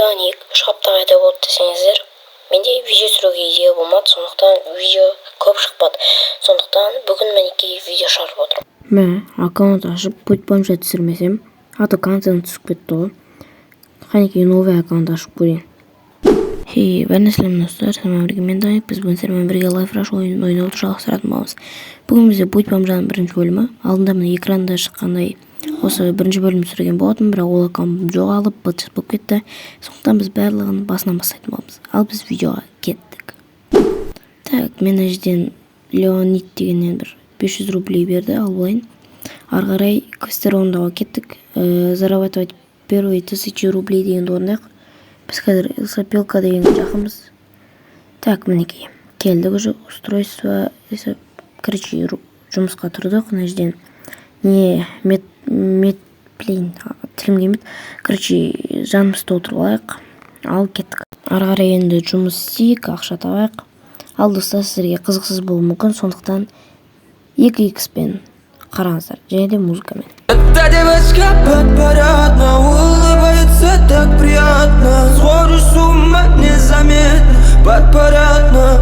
Даник шапта қайда болды десеңіздер, менде видео түсіруге идея болмады, сондықтан видео көп шықпады. Сондықтан бүгін мінекей видео шығарып отырмын. Мә, аккаунт ашып, путь бомжа түсірмесем, аты контент түсіп кетті ғой. Қанекей новый аккаунт ашып көрейін. Бәріне сәлем достар, сәлем бірге мен Даник, біз бүгін сіздермен бірге Life Rush ойынын ойнауды жалғастыратын боламыз. Бүгін бізде путь бомжаның бірінші бөлімі. Алдында міне экранда шыққандай осы бірінші бөлім түсірген болатын, бірақ ол аккаунт жоғалып, быт-шыт болып кетті. Сондықтан біз барлығын басынан бастайтын боламыз. Ал біз видеоға кеттік. Так, мен әжден Леонид дегеннен бір 500 рублей берді, ал болайын. Ары қарай квестер орындауға кеттік. Зарабатывать первые 1000 рублей дегенді орындайық. Біз қазір лесопилка дегенге жақынбыз. Так, мінекей. Келдік уже устройство. Короче, жұмысқа тұрдық. Әжден тілім келмейді. Короче, жанымызды отырып алайық. Ал кеттік. Ары қарай енді жұмыс істейік, ақша табайық. Ал достар, сіздерге қызықсыз болуы мүмкін, сондықтан 2x-пен қараңыздар, және де музыкамен. Эта девочка подпорядна, улыбается так приятно. Схожу с ума незаметно, подпорядна.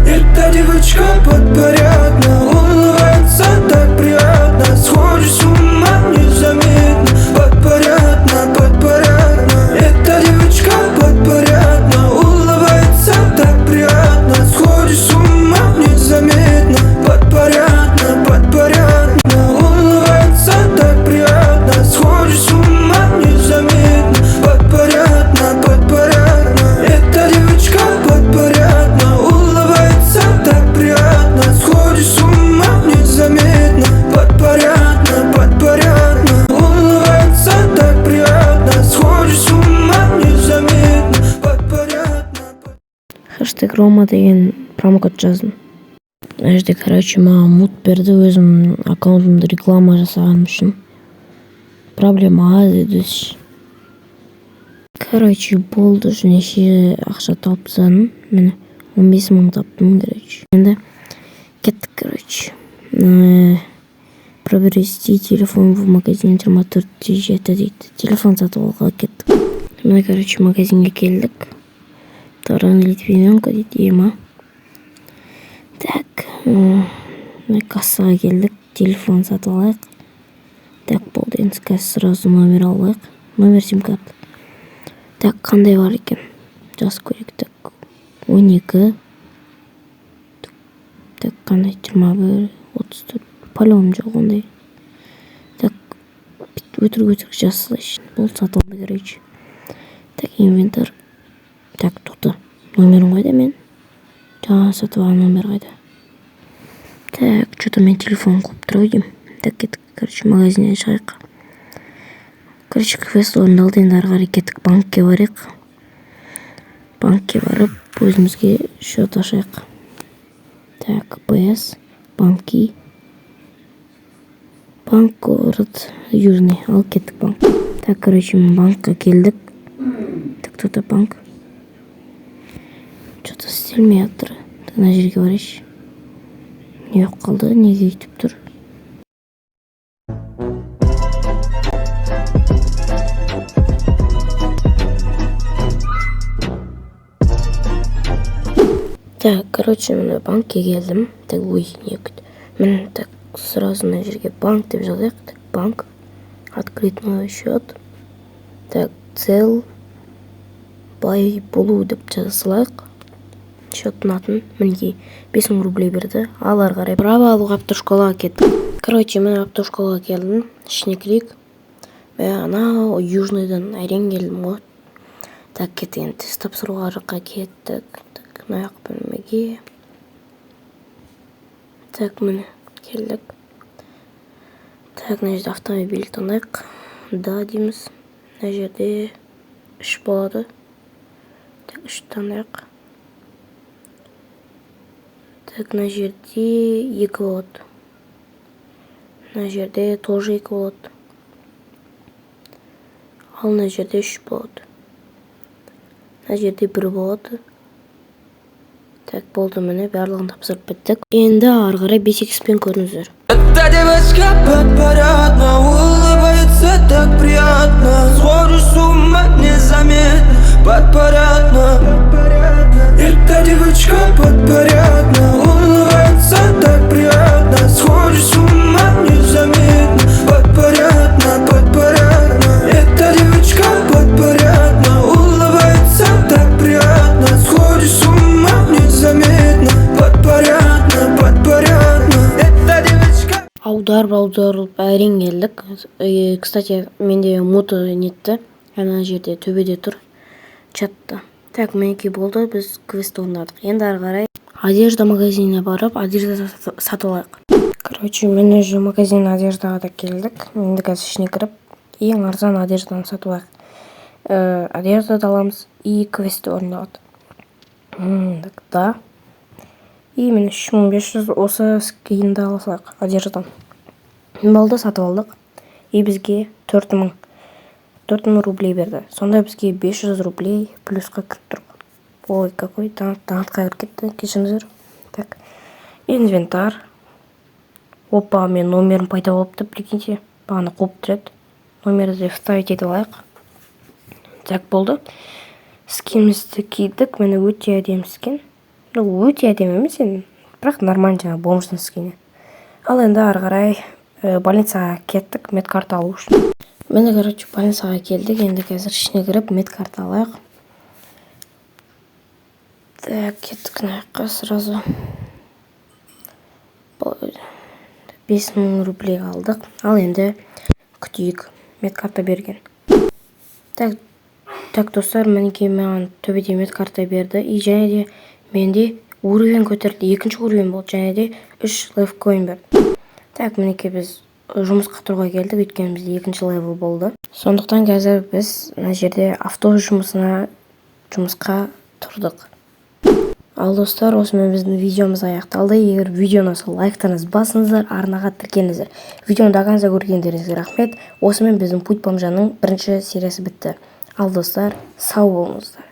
Эта девочка подпорядна, улыбается так приятно. Схожу с ума незаметно, подпорядна, подпорядна. Эта девочка подпорядна, улыбается так приятно. Схожу с ума незаметно, подпорядна, подпорядна. Улыбается так приятно. Схожу с ума незаметно, подпорядна, подпорядна. Эта девочка подпорядна, улыбается так приятно. Схожу с ума незаметно, подпорядна, подпорядна. Улыбается так приятно. Схожу с ума незаметно, подпорядна. Хэштег Рома деген промокод жаздым. Әжде, короче, маған мут берді, өзім аккаунтымды реклама жасағаным үшін. Проблема аз еді. Короче, болды, неше ақша тауып тастадым. Міне 15 мың таптым, короче. Енді кеттік, короче. Приобрести телефон в магазине 24 жеті дейді. Телефон сатып алуға кеттік. Міне, короче, магазинге келдік. Таран Литвиненко дейді, ема. Так, кассаға келдік, телефон сатып алайық. Так, болды, енді қазір сразу номер алайық. Номер сим-карты. Так, қандай бар екен? Жазып көрейік. Так, 12. Так, қандай? 21, 34. По-любому жоқ ондай. Так, өтірік жазсылайшы. Бұл сатып алды, короче. Так, инвентар. Так, тоқты. Номерін қайда мен? Жаңа сатып алған номер қайда? Так, что-то мен телефон қойып тұр деймін. Так, кеттік, короче, магазиннен шығайық. Короче, квест орындалды, енді ары қарай кеттік, банкке барайық. Банкке барып, өзімізге счет ашайық. Так, ПС, банки. Банк, город Южный, ал кеттік банк. Так, короче, мен банкқа келдік. Так, тут банк. Что-то істелмей жатыр. Ана жерге барайыншы. Не жоқ қалды, неге өйтіп тұр? Так, короче, мен банкке келдім. Так, не күт. Мен так сразу ана жерге банк деп жазайық. Так, банк. Открыть новый счет. Так, цел. Бай болу деп жаза салайық. Счеттың атын мінекей 5000 рублей берді. Ал ары қарай право алуға автошколаға кеттім. Короче, мен автошколаға келдім. Ішіне кірейік. Ана Южныйдан әрең келдім ғой. Так, кеттік, тест тапсыруға жаққа кеттік. Так, аяқ бөлмеге. Так, міне келдік. Так, мына жерде автомобиль таңдайық. Да дейміз. Мына жерде 3 болады. Так, 3 таңдайық. Так, мына жерде 2 болады. Мына жерде тоже 2 болады. Ал мына жерде 3 болады. Мына жерде 1 болады. Так, болды, міне барлығын тапсырып біттік. Енді ары қарай 5x-пен көріңіздер. Эта девочка подпорядна, улыбается так приятно. Схожу с ума незаметно. подпорядно. Эта девочка подпорядна, улыбается так приятно, сходишь с ума незаметно. Подпорядно, подпорядно. Эта девочка подпорядна, улыбается так приятно, сходишь с ума незаметно. Подпорядно, подпорядно. Эта девочка. Аударып әрең келдік. Кстати, менде мото нетті. Ана жерде төбеде тұр. Чатта. Так, мінекей болды, біз квест орындадық. Енді ары қарай одежда магазиніне барып, одежда сатып алайық. Короче, мен уже магазин одеждаға да келдік. Енді қазір ішіне кіріп, ең арзан одежданы сатып алайық. Одежда аламыз и квесті орындадық. Да. И мен 3500 осы скинді алсақ одеждадан. Болды, сатып алдық. И бізге 4000 рублей берді. Сонда бізге 500 рублей плюсқа кіріп тұрып. Ой, какой таңатқа кіріп кетті. Кешіңіздер. Так. Инвентар. Опа, мен номерім пайда болыпты, прикиньте. Бағана қуып тұрады. Номерді вставить етіп алайық. Так, болды. Скинімізді кидік. Мені өте әдемі скин. Өте әдемі емес енді. Бірақ нормально жаңа бомждың скині. Ал енді ары қарай больницаға кеттік медкарта алу үшін. Мен короче больницаға келдік. Енді қазір ішіне кіріп медкарта алайық. Так, кеттік наяққа сразу. 5000 рублей алдық. Ал енді күтейік. Медкарта берген. Так, достар, мінекей маған төбеде медкарта берді. И және де менде уровень көтерді. 2-ші уровень болды. Және де 3 лайфкоин берді. Так, мінекей біз жұмысқа тұруға келдік. Өйткені бізде 2-ші левел болды. Сондықтан қазір біз мына жерде автобус жұмысқа тұрдық. Ал достар, осымен біздің видеомыз аяқталды. Егер видеоны ұнаса, лайктарыңызды басыңыздар, арнаға тіркеліңіздер. Видеоны қанша көргендеріңізге рахмет. Осымен біздің Путь бомжаның 1-ші сериясы бітті. Ал достар, сау болыңыздар.